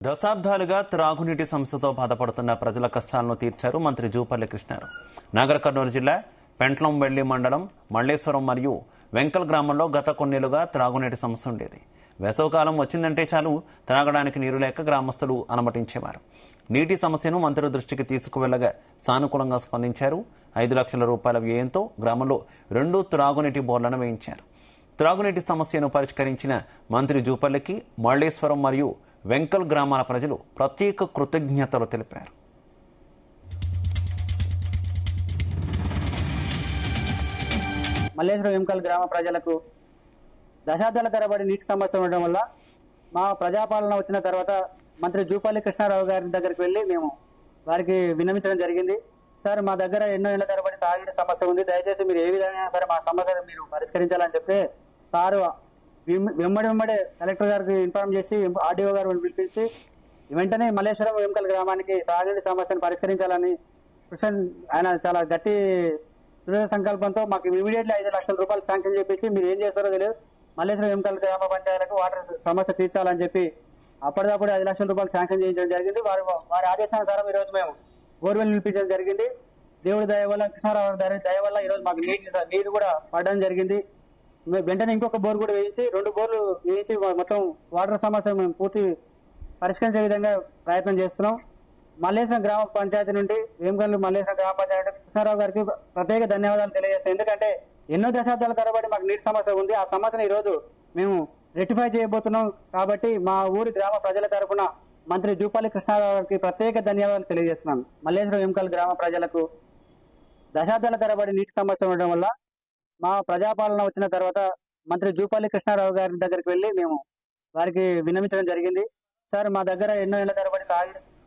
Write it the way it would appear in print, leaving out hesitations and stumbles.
దశాబ్దాలుగా త్రాగునీటి సమస్యతో బాధపడుతున్న ప్రజల కష్టాలను తీర్చారు మంత్రి జూపల్లి కృష్ణారావు. నాగర్ కర్నూలు జిల్లా పెంట్లంవెల్లి మండలం మల్లేశ్వరం మరియు వెంకల్ గ్రామంలో గత కొన్నేళ్లుగా త్రాగునీటి సమస్య ఉండేది. వేసవికాలం వచ్చిందంటే చాలు త్రాగడానికి నీరు లేక గ్రామస్తులు అనుమతించేవారు. నీటి సమస్యను మంత్రి దృష్టికి తీసుకువెళ్లగా సానుకూలంగా స్పందించారు. 5 లక్షల రూపాయల వ్యయంతో గ్రామంలో 2 త్రాగునీటి బోర్లను వేయించారు. త్రాగునీటి సమస్యను పరిష్కరించిన మంత్రి జూపల్లికి మల్లేశ్వరం మరియు వెంకల్ గ్రామాల ప్రజలు ప్రత్యేక కృతజ్ఞతలు తెలిపారు. మల్లేశ్వరం వెంకల్ గ్రామ ప్రజలకు దశాబ్దాల తరబడి నీటి సమస్య ఉండడం వల్ల మా ప్రజాపాలన వచ్చిన తర్వాత మంత్రి జూపల్లి కృష్ణారావు గారి దగ్గరికి వెళ్ళి మేము వారికి విన్నవించడం జరిగింది. సార్, మా దగ్గర ఎన్నో ఏళ్ల తరబడి తాగునీటి సమస్య ఉంది, దయచేసి మీరు ఏ విధంగా సరే మా సమస్యను మీరు పరిష్కరించాలని చెప్తే సారు వెంబడే కలెక్టర్ గారికి ఇన్ఫార్మ్ చేసి ఆర్డీఓ గారు పిలిపించి వెంటనే మల్లేశ్వరం వెంకల్ గ్రామానికి తాగునీటి సమస్యను పరిష్కరించాలని ఆయన చాలా గట్టి దృఢ సంకల్పంతో మాకు ఇమీడియట్లీ 5 లక్షల రూపాయలు శాంక్షన్ చేపించి మీరు ఏం చేస్తారో తెలియదు, మల్లేశ్వరం వెంకల్ గ్రామ పంచాయతీలకు వాటర్ సమస్య తీర్చాలని చెప్పి అప్పటిదప్పుడు 5 లక్షల రూపాయలు శాంక్షన్ చేయించడం జరిగింది. వారి ఆదేశానుసారం ఈరోజు మేము బోర్వెల్ నిలిపించడం జరిగింది. దేవుడి దయ వల్ల, కృష్ణారావు దయ వల్ల ఈరోజు మాకు నీరు కూడా పడడం జరిగింది. వెంటనే ఇంకొక బోర్ కూడా వేయించి 2 బోర్లు వేయించి మొత్తం వాటర్ సమస్య మేము పూర్తి పరిష్కరించే విధంగా ప్రయత్నం చేస్తున్నాం. మల్లేశ్వరం గ్రామ పంచాయతీ నుండి వేమగల్లు మల్లేశ్వరం గ్రామ పంచాయతీ కృష్ణారావు గారికి ప్రత్యేక ధన్యవాదాలు తెలియజేస్తాం. ఎందుకంటే ఎన్నో దశాబ్దాల తరబడి మాకు నీటి సమస్య ఉంది, ఆ సమస్యను ఈరోజు మేము రెక్టిఫై చేయబోతున్నాం. కాబట్టి మా ఊరి గ్రామ ప్రజల తరఫున మంత్రి జూపల్లి కృష్ణారావు గారికి ప్రత్యేక ధన్యవాదాలు తెలియజేస్తున్నాను. మల్లేశ్వరం వెంకల్ గ్రామ ప్రజలకు దశాబ్దాల తరబడి నీటి సమస్య ఉండడం వల్ల మా ప్రజాపాలన వచ్చిన తర్వాత మంత్రి జూపల్లి కృష్ణారావు గారి దగ్గరికి వెళ్ళి మేము వారికి విన్నవించడం జరిగింది. సార్, మా దగ్గర ఎన్నో ఏళ్ల తరబడి